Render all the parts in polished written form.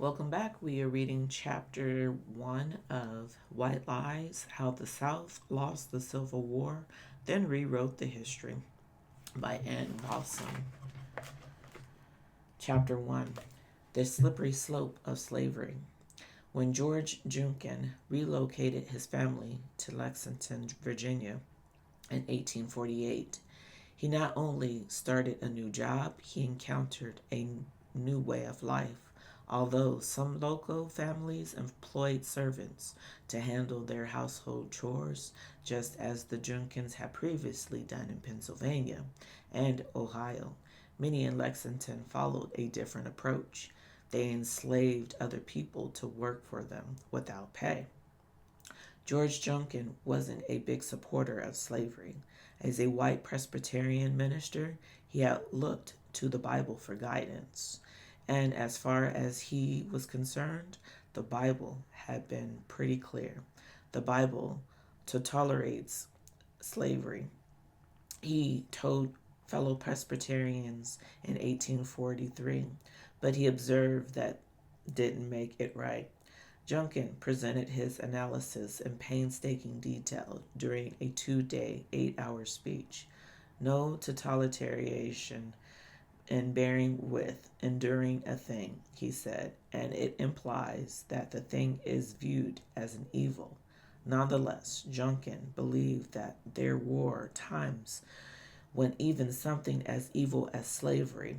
Welcome back. We are reading chapter 1 of White Lies: How the South Lost the Civil War, then Rewrote the History by Ann Bausum. Chapter 1: The Slippery Slope of Slavery. When George Junkin relocated his family to Lexington, Virginia in 1848, he not only started a new job, he encountered a new way of life. Although some local families employed servants to handle their household chores, just as the Junkins had previously done in Pennsylvania and Ohio, many in Lexington followed a different approach. They enslaved other people to work for them without pay. George Junkin wasn't a big supporter of slavery. As a white Presbyterian minister, he had looked to the Bible for guidance. And as far as he was concerned, the Bible had been pretty clear. The Bible tolerates slavery. He told fellow Presbyterians in 1843, but he observed that didn't make it right. Junkin presented his analysis in painstaking detail during a 2-day, 8-hour speech. No totalitarian in bearing with, enduring a thing, he said, and it implies that the thing is viewed as an evil. Nonetheless, Junkin believed that there were times when even something as evil as slavery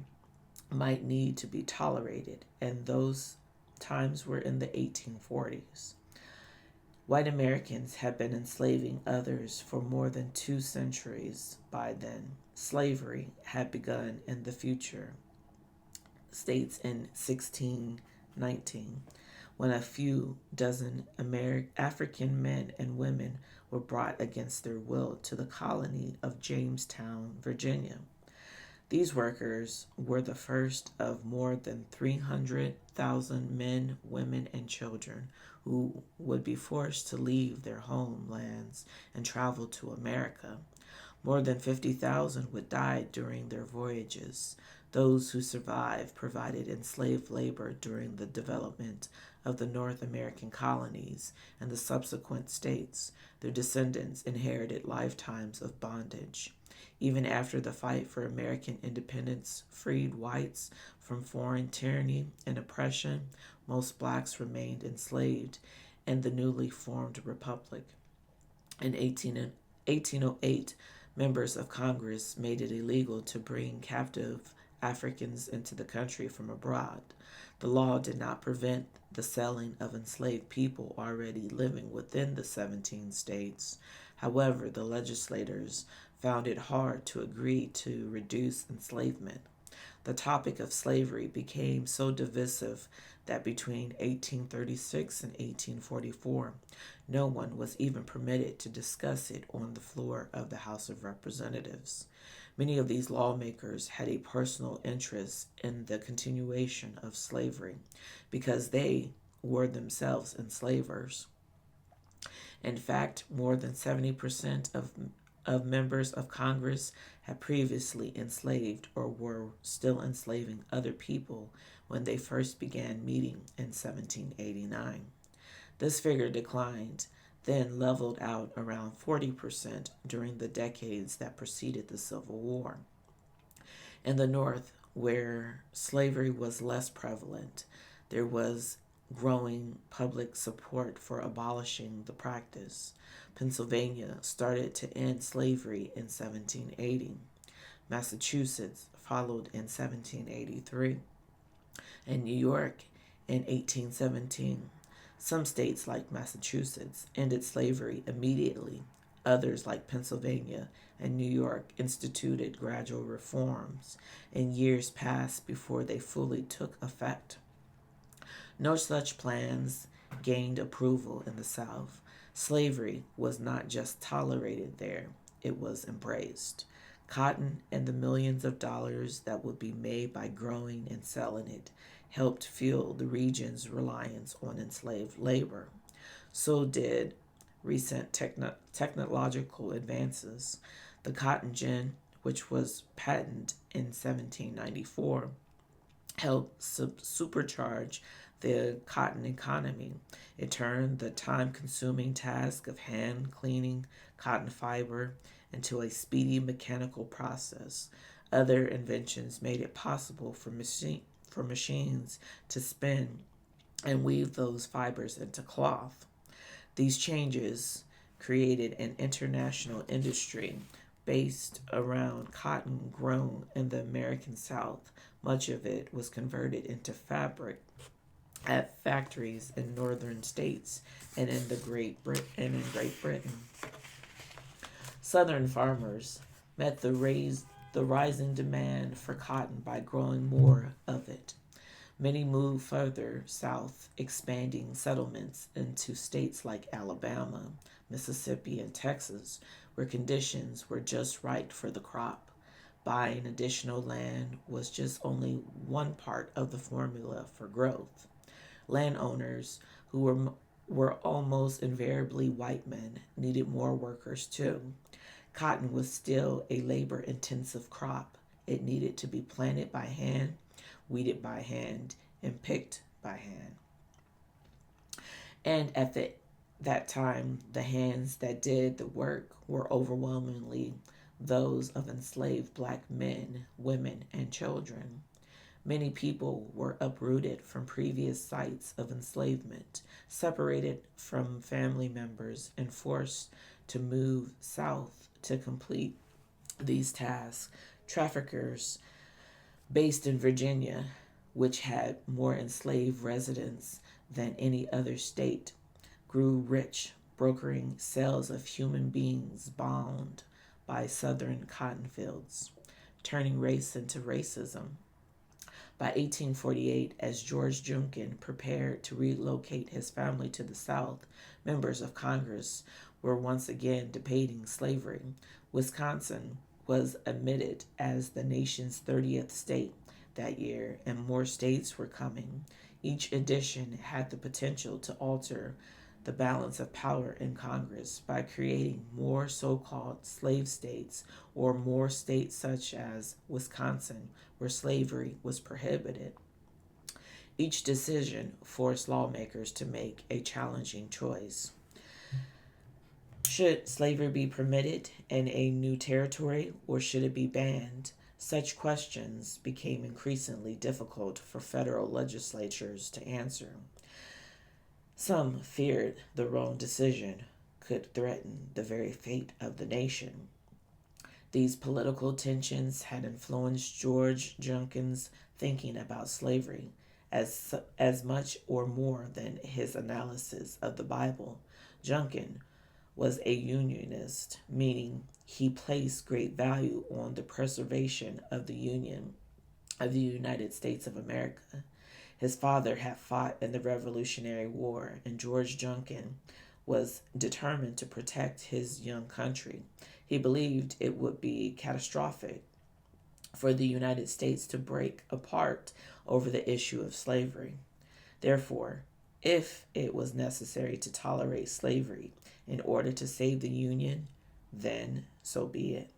might need to be tolerated, and those times were in the 1840s. White Americans had been enslaving others for more than 2 centuries by then. Slavery had begun in the future states in 1619, when a few dozen African men and women were brought against their will to the colony of Jamestown, Virginia. These workers were the first of more than 300,000 men, women, and children who would be forced to leave their homelands and travel to America. More than 50,000 would die during their voyages. Those who survived provided enslaved labor during the development of the North American colonies and the subsequent states. Their descendants inherited lifetimes of bondage. Even after the fight for American independence freed whites from foreign tyranny and oppression, most blacks remained enslaved in the newly formed republic. In 1808, members of Congress made it illegal to bring captive Africans into the country from abroad. The law did not prevent the selling of enslaved people already living within the 17 states. However, the legislators found it hard to agree to reduce enslavement. The topic of slavery became so divisive that between 1836 and 1844, no one was even permitted to discuss it on the floor of the House of Representatives. Many of these lawmakers had a personal interest in the continuation of slavery because they were themselves enslavers. In fact, more than 70% of members of Congress had previously enslaved or were still enslaving other people when they first began meeting in 1789. This figure declined, then leveled out around 40% during the decades that preceded the Civil War. In the North, where slavery was less prevalent, there was growing public support for abolishing the practice. Pennsylvania started to end slavery in 1780. Massachusetts followed in 1783, and New York in 1817. Some states, like Massachusetts, ended slavery immediately. Others, like Pennsylvania and New York, instituted gradual reforms, and years passed before they fully took effect. No such plans gained approval in the South. Slavery was not just tolerated there, it was embraced. Cotton and the millions of dollars that would be made by growing and selling it helped fuel the region's reliance on enslaved labor. So did recent technological advances. The cotton gin, which was patented in 1794, helped supercharge the cotton economy. It turned the time consuming task of hand cleaning cotton fiber into a speedy mechanical process. Other inventions made it possible for machines to spin and weave those fibers into cloth. These changes created an international industry based around cotton grown in the American South. Much of it was converted into fabric at factories in northern states and in Great Britain. Southern farmers met the rising demand for cotton by growing more of it. Many moved further south, expanding settlements into states like Alabama, Mississippi, and Texas, where conditions were just right for the crop. Buying additional land was just only one part of the formula for growth. Landowners, who were almost invariably white men, needed more workers too. Cotton was still a labor intensive crop. It needed to be planted by hand, weeded by hand, and picked by hand. And that time, the hands that did the work were overwhelmingly those of enslaved black men, women, and children. Many people were uprooted from previous sites of enslavement, separated from family members, and forced to move south to complete these tasks. Traffickers based in Virginia, which had more enslaved residents than any other state, grew rich, brokering sales of human beings bound by southern cotton fields, turning race into racism. By 1848, as George Junkin prepared to relocate his family to the South, members of Congress were once again debating slavery. Wisconsin was admitted as the nation's 30th state that year, and more states were coming. Each addition had the potential to alter the balance of power in Congress by creating more so called slave states or more states such as Wisconsin, where slavery was prohibited. Each decision forced lawmakers to make a challenging choice. Should slavery be permitted in a new territory or should it be banned? Such questions became increasingly difficult for federal legislatures to answer. Some feared the wrong decision could threaten the very fate of the nation. These political tensions had influenced George Junkin's thinking about slavery as much or more than his analysis of the Bible. Junkin was a unionist, meaning he placed great value on the preservation of the Union of the United States of America. His father had fought in the Revolutionary War, and George Junkin was determined to protect his young country. He believed it would be catastrophic for the United States to break apart over the issue of slavery. Therefore, if it was necessary to tolerate slavery in order to save the Union, then so be it.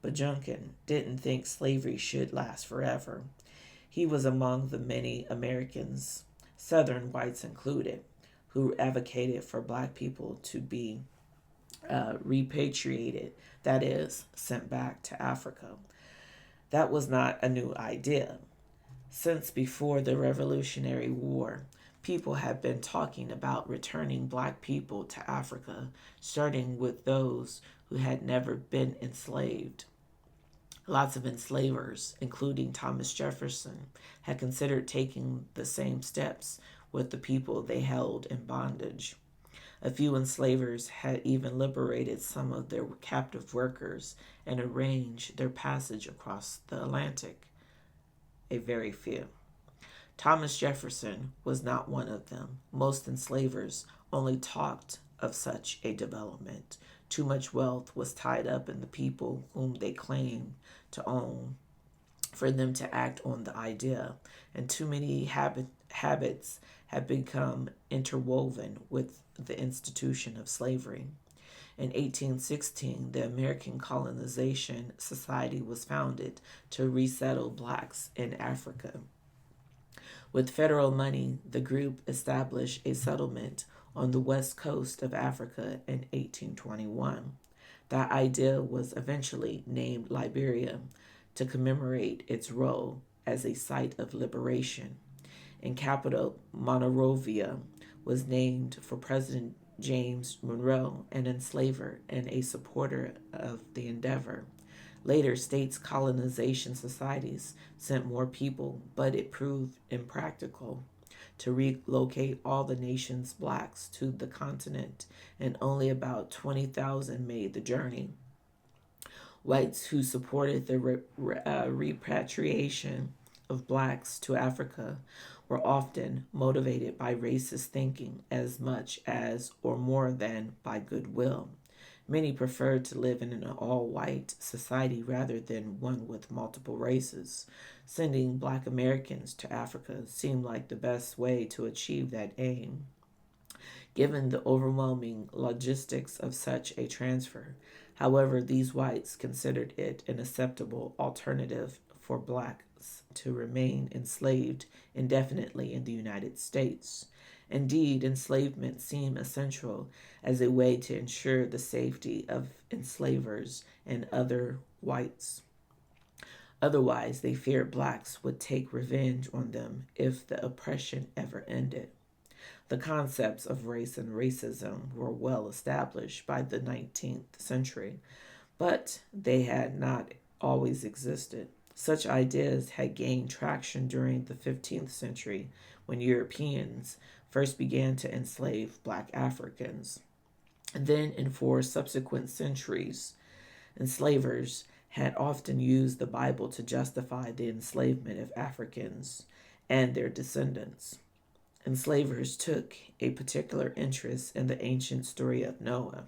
But Junkin didn't think slavery should last forever. He was among the many Americans, Southern whites included, who advocated for black people to be repatriated, that is, sent back to Africa. That was not a new idea. Since before the Revolutionary War, people had been talking about returning black people to Africa, starting with those who had never been enslaved. Lots of enslavers, including Thomas Jefferson, had considered taking the same steps with the people they held in bondage. A few enslavers had even liberated some of their captive workers and arranged their passage across the Atlantic. A very few. Thomas Jefferson was not one of them. Most enslavers only talked of such a development. Too much wealth was tied up in the people whom they claimed to own for them to act on the idea, and too many habits had become interwoven with the institution of slavery. In 1816, the American Colonization Society was founded to resettle blacks in Africa. With federal money, the group established a settlement on the west coast of Africa in 1821. That idea was eventually named Liberia to commemorate its role as a site of liberation. And capital Monrovia was named for President James Monroe, an enslaver and a supporter of the endeavor. Later, states' colonization societies sent more people, but it proved impractical to relocate all the nation's blacks to the continent, and only about 20,000 made the journey. Whites who supported the repatriation of blacks to Africa were often motivated by racist thinking as much as or more than by goodwill. Many preferred to live in an all-white society rather than one with multiple races. Sending black Americans to Africa seemed like the best way to achieve that aim. Given the overwhelming logistics of such a transfer, however, these whites considered it an acceptable alternative for blacks to remain enslaved indefinitely in the United States. Indeed, enslavement seemed essential as a way to ensure the safety of enslavers and other whites. Otherwise, they feared blacks would take revenge on them if the oppression ever ended. The concepts of race and racism were well established by the 19th century, but they had not always existed. Such ideas had gained traction during the 15th century when Europeans first began to enslave black Africans. And then, in 4 subsequent centuries, enslavers had often used the Bible to justify the enslavement of Africans and their descendants. Enslavers took a particular interest in the ancient story of Noah.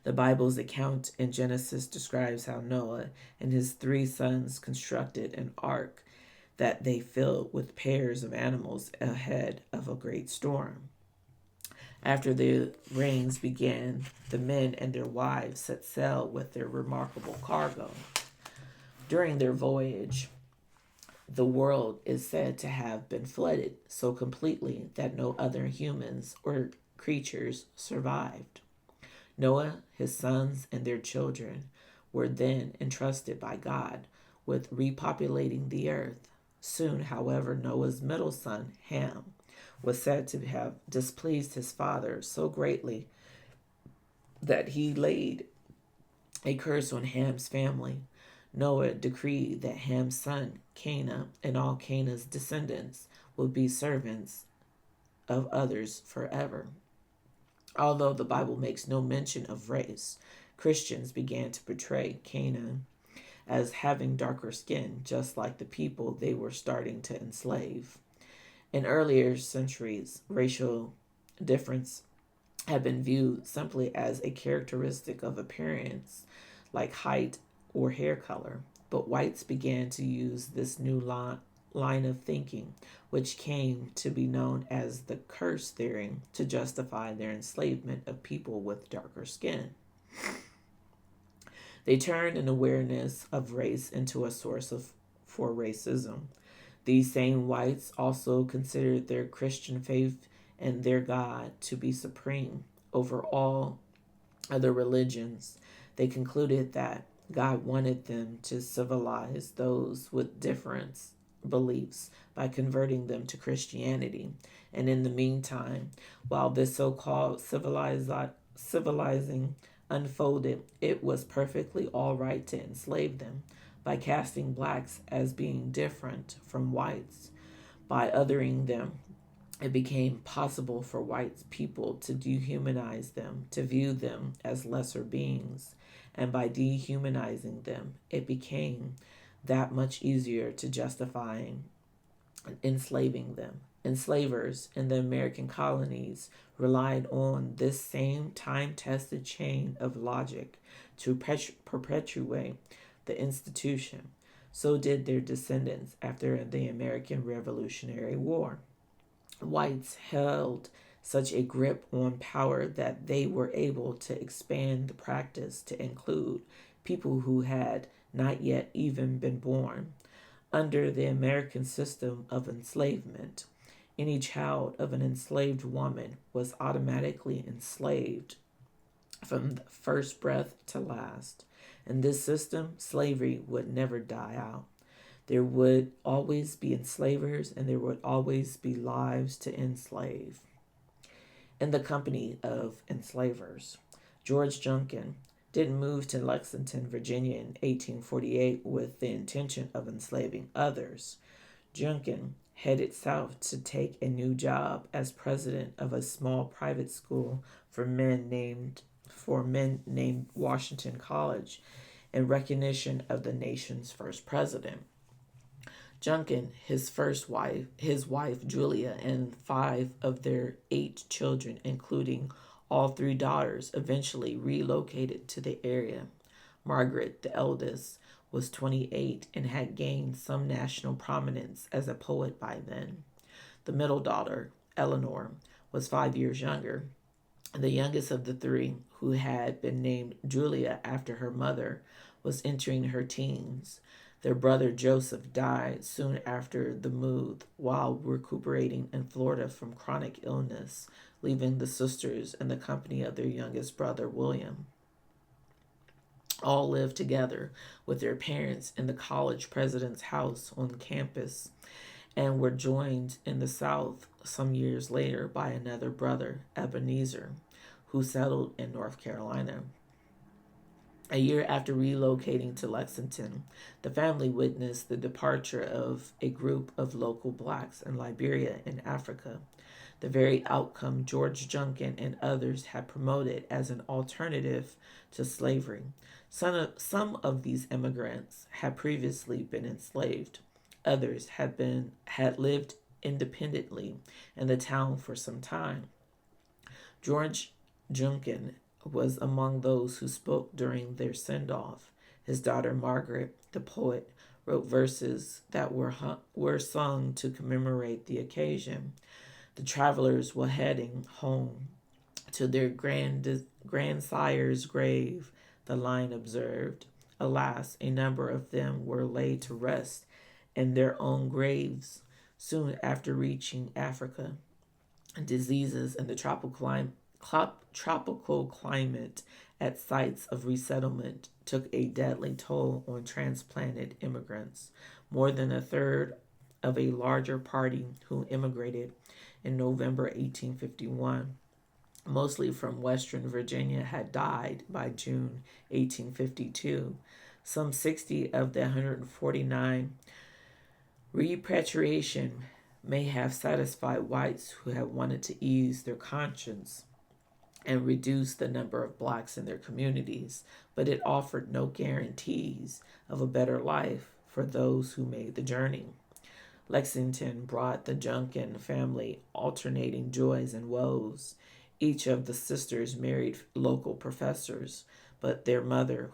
The Bible's account in Genesis describes how Noah and his 3 sons constructed an ark that they filled with pairs of animals ahead of a great storm. After the rains began, the men and their wives set sail with their remarkable cargo. During their voyage, the world is said to have been flooded so completely that no other humans or creatures survived. Noah, his sons, and their children were then entrusted by God with repopulating the earth. Soon, however, Noah's middle son, Ham, was said to have displeased his father so greatly that he laid a curse on Ham's family. Noah decreed that Ham's son, Canaan, and all Canaan's descendants would be servants of others forever. Although the Bible makes no mention of race, Christians began to portray Canaan as having darker skin, just like the people they were starting to enslave. In earlier centuries, racial difference had been viewed simply as a characteristic of appearance, like height or hair color. But whites began to use this new line of thinking, which came to be known as the curse theory, to justify their enslavement of people with darker skin. They turned an awareness of race into a source for racism. These same whites also considered their Christian faith and their God to be supreme over all other religions. They concluded that God wanted them to civilize those with different beliefs by converting them to Christianity. And in the meantime, while this so-called civilizing unfolded, it was perfectly all right to enslave them by casting blacks as being different from whites. By othering them, it became possible for white people to dehumanize them, to view them as lesser beings. And by dehumanizing them, it became that much easier to justify enslaving them. Enslavers in the American colonies relied on this same time-tested chain of logic to perpetuate the institution. So did their descendants after the American Revolutionary War. Whites held such a grip on power that they were able to expand the practice to include people who had not yet even been born. Under the American system of enslavement, any child of an enslaved woman was automatically enslaved from the first breath to last. In this system, slavery would never die out. There would always be enslavers, and there would always be lives to enslave. In the company of enslavers, George Junkin didn't move to Lexington, Virginia in 1848 with the intention of enslaving others. Junkin headed south to take a new job as president of a small private school for men named Washington College in recognition of the nation's first president. Junkin, his wife Julia, and 5 of their 8 children, including all 3 daughters, eventually relocated to the area. Margaret, the eldest, was 28 and had gained some national prominence as a poet by then. The middle daughter, Eleanor, was 5 years younger. The youngest of the 3, who had been named Julia after her mother, was entering her teens. Their brother Joseph died soon after the move while recuperating in Florida from chronic illness, leaving the sisters in the company of their youngest brother William. All lived together with their parents in the college president's house on campus and were joined in the South some years later by another brother, Ebenezer, who settled in North Carolina. A year after relocating to Lexington, the family witnessed the departure of a group of local blacks in Liberia in Africa, the very outcome George Junkin and others had promoted as an alternative to slavery. Some of these immigrants had previously been enslaved. Others had lived independently in the town for some time. George Junkin was among those who spoke during their send-off. His daughter Margaret, the poet, wrote verses that were sung to commemorate the occasion. The travelers were heading home to their grandsire's grave, the line observed. Alas, a number of them were laid to rest in their own graves soon after reaching Africa. Diseases in the tropical climate at sites of resettlement took a deadly toll on transplanted immigrants. More than a third of a larger party who immigrated in November 1851, mostly from Western Virginia, had died by June 1852. Some 60 of the 149 repatriation may have satisfied whites who had wanted to ease their conscience and reduce the number of blacks in their communities, but it offered no guarantees of a better life for those who made the journey. Lexington brought the Junkin family alternating joys and woes. Each of the sisters married local professors, but their mother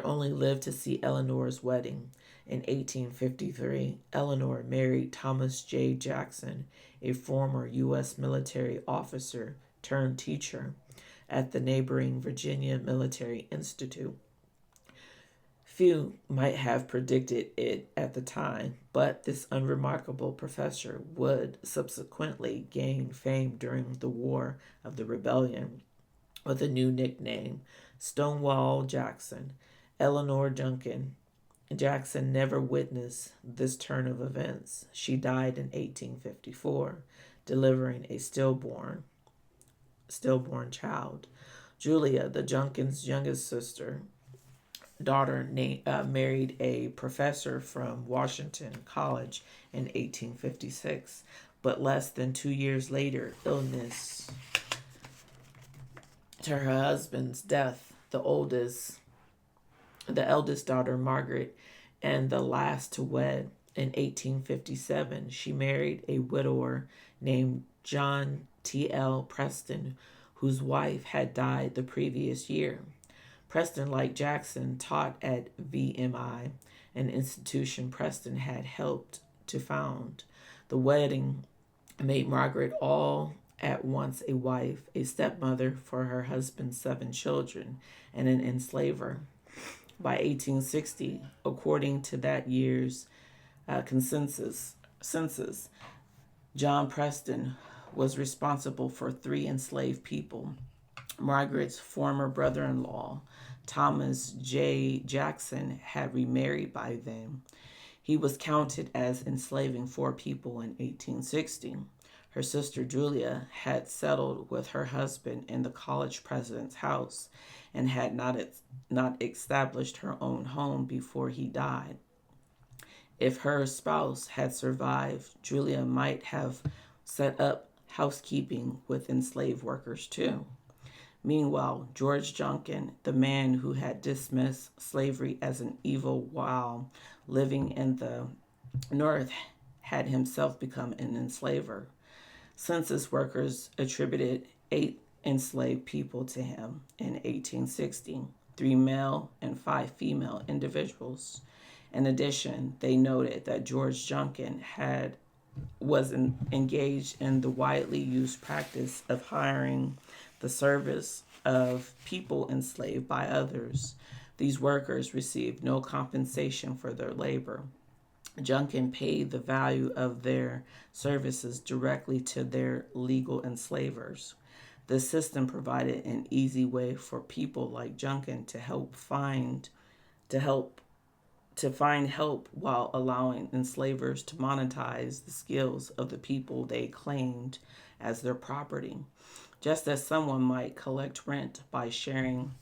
only lived to see Eleanor's wedding. In 1853, Eleanor married Thomas J. Jackson, a former U.S. military officer turned teacher at the neighboring Virginia Military Institute. Few might have predicted it at the time, but this unremarkable professor would subsequently gain fame during the War of the Rebellion with a new nickname, Stonewall Jackson. Eleanor Junkin Jackson never witnessed this turn of events. She died in 1854, delivering a stillborn child. Julia, the Junkins' youngest daughter, married a professor from Washington College in 1856, but less than 2 years later, illness to her husband's death, the eldest daughter, Margaret, and the last to wed. In 1857, she married a widower named John T.L. Preston, whose wife had died the previous year. Preston, like Jackson, taught at VMI, an institution Preston had helped to found. The wedding made Margaret all at once a wife, a stepmother for her husband's 7 children, and an enslaver. By 1860, according to that year's census, John Preston was responsible for 3 enslaved people. Margaret's former brother-in-law, Thomas J. Jackson, had remarried by then. He was counted as enslaving 4 people in 1860. Her sister Julia had settled with her husband in the college president's house and had not established her own home before he died. If her spouse had survived, Julia might have set up housekeeping with enslaved workers too. Meanwhile, George Junkin, the man who had dismissed slavery as an evil while living in the North, had himself become an enslaver. Census workers attributed 8 enslaved people to him in 1860, 3 male and 5 female individuals. In addition, they noted that George Junkin was engaged in the widely used practice of hiring the service of people enslaved by others. These workers received no compensation for their labor. Junkin paid the value of their services directly to their legal enslavers. This system provided an easy way for people like Junkin to find help while allowing enslavers to monetize the skills of the people they claimed as their property, just as someone might collect rent by sharing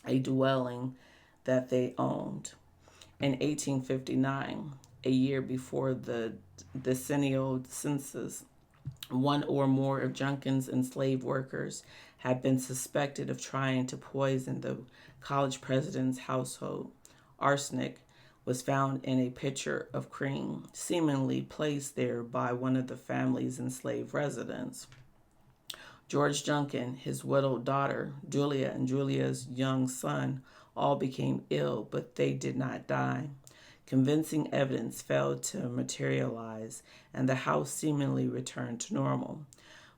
a dwelling that they owned. In 1859, a year before the decennial census, 1 or more of Junkin's enslaved workers had been suspected of trying to poison the college president's household. Arsenic was found in a pitcher of cream, seemingly placed there by one of the family's enslaved residents. George Junkin, his widowed daughter, Julia, and Julia's young son all became ill, but they did not die. Convincing evidence failed to materialize, and the house seemingly returned to normal.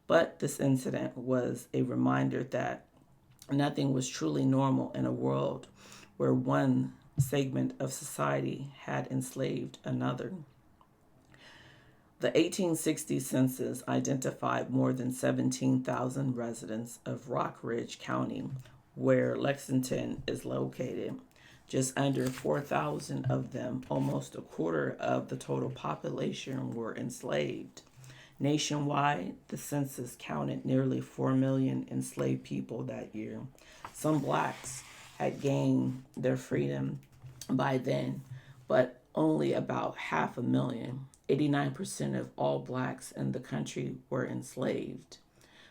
But this incident was a reminder that nothing was truly normal in a world where one segment of society had enslaved another. The 1860 census identified more than 17,000 residents of Rock Ridge County, where Lexington is located. Just under 4,000 of them, almost a quarter of the total population, were enslaved. Nationwide, the census counted nearly 4 million enslaved people that year. Some blacks had gained their freedom by then, but only about 500,000. 89% of all blacks in the country were enslaved.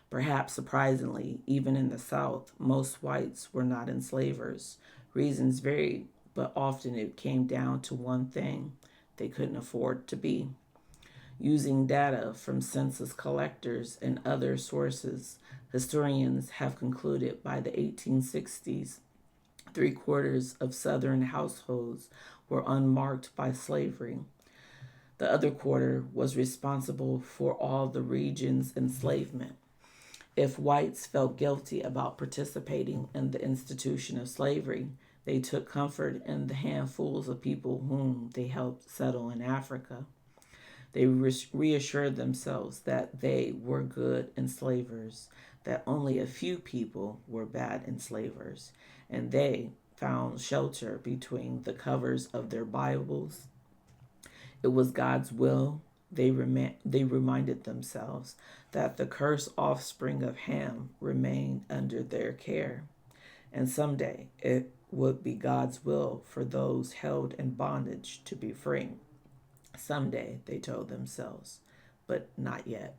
Perhaps surprisingly, even in the South, most whites were not enslavers. Reasons varied, but often it came down to one thing: they couldn't afford to be. Using data from census collectors and other sources, historians have concluded by the 1860s, 3/4 of Southern households were unmarked by slavery. The other quarter was responsible for all the region's enslavement. If whites felt guilty about participating in the institution of slavery, they took comfort in the handfuls of people whom they helped settle in Africa. They reassured themselves that they were good enslavers, that only a few people were bad enslavers, and they found shelter between the covers of their Bibles. It was God's will, they reminded themselves, that the cursed offspring of Ham remained under their care. And someday it would be God's will for those held in bondage to be free. Someday, they told themselves, but not yet.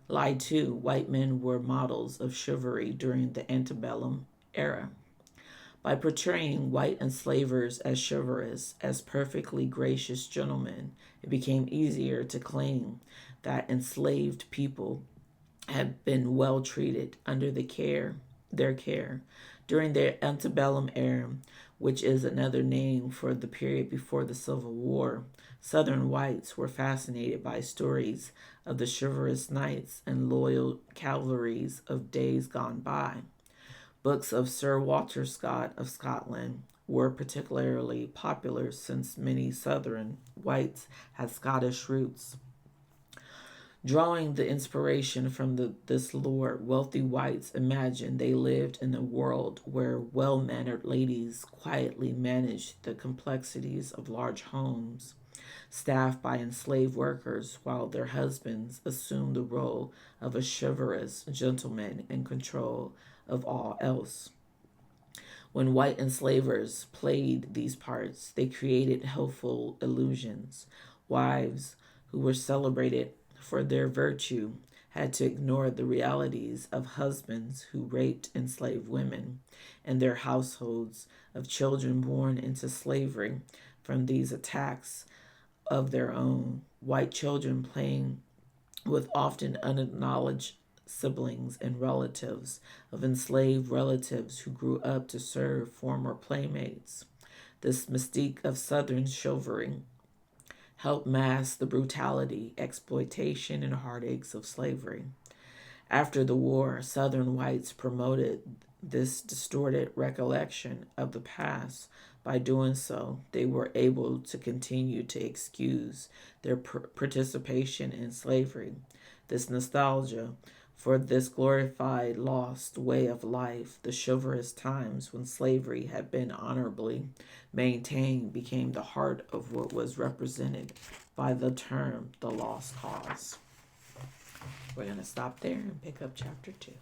Lie 2, white men were models of chivalry during the antebellum era. By portraying white enslavers as chivalrous, as perfectly gracious gentlemen, it became easier to claim that enslaved people had been well treated under their care. During the antebellum era, which is another name for the period before the Civil War, Southern whites were fascinated by stories of the chivalrous knights and loyal cavalries of days gone by. Books of Sir Walter Scott of Scotland, were particularly popular since many Southern whites had Scottish roots. Drawing the inspiration from this lore, wealthy whites imagined they lived in a world where well mannered ladies quietly managed the complexities of large homes, staffed by enslaved workers, while their husbands assumed the role of a chivalrous gentleman in control of all else. When white enslavers played these parts, they created helpful illusions. Wives who were celebrated for their virtue had to ignore the realities of husbands who raped enslaved women and their households of children born into slavery from these attacks of their own. White children playing with often unacknowledged siblings and relatives of enslaved relatives who grew up to serve former playmates. This mystique of Southern chivalry helped mask the brutality, exploitation, and heartaches of slavery. After the war, Southern whites promoted this distorted recollection of the past. By doing so, they were able to continue to excuse their participation in slavery. This nostalgia for this glorified lost way of life, the chivalrous times when slavery had been honorably maintained, became the heart of what was represented by the term the lost cause. We're going to stop there and pick up chapter 2.